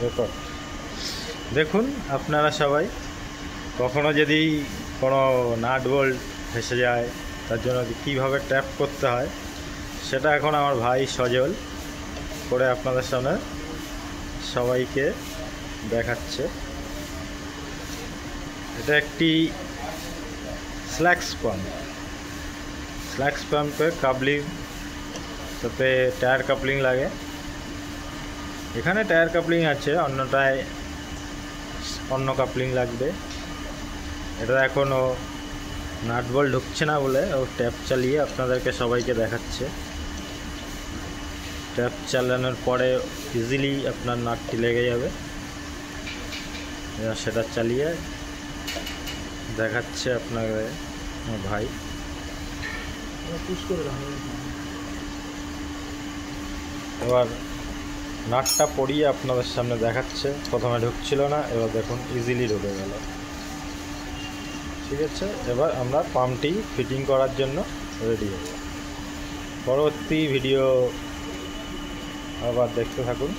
Record. দেখুন আপনারা সবাই, কখনো যদি কোনো নাট বোল্ট ফেসে যায় তার জন্য কীভাবে ট্যাপ করতে হয় সেটা এখন আমার ভাই সজল করে আপনাদের সামনে সবাইকে দেখাচ্ছে। এটা একটি স্ল্যাক্স পাম্পে কাপলিং, তাতে টায়ার কাপলিং লাগে। এখানে টায়ার কাপলিং আছে, অন্যটায় অন্য কাপলিং লাগবে। এটা এখনও নাট বল্ট ঢুকছে না বলে ও ট্যাপ চালিয়ে আপনাদেরকে সবাইকে দেখাচ্ছে। ট্যাপ চালানোর পরে ইজিলি আপনার নাটটি লেগে যাবে। সেটা চালিয়ে দেখাচ্ছে আপনাদের ভাই। এবার নাটটা পরিয়ে আপনাদের সামনে দেখাচ্ছে। প্রথমে ঢুকছিল না, এবার দেখুন ইজিলি ঢুকে গেল। ঠিক আছে, এবার আমরা পাম্পটি ফিটিং করার জন্য রেডি হব। পরবর্তী ভিডিও আবার দেখতে থাকুন।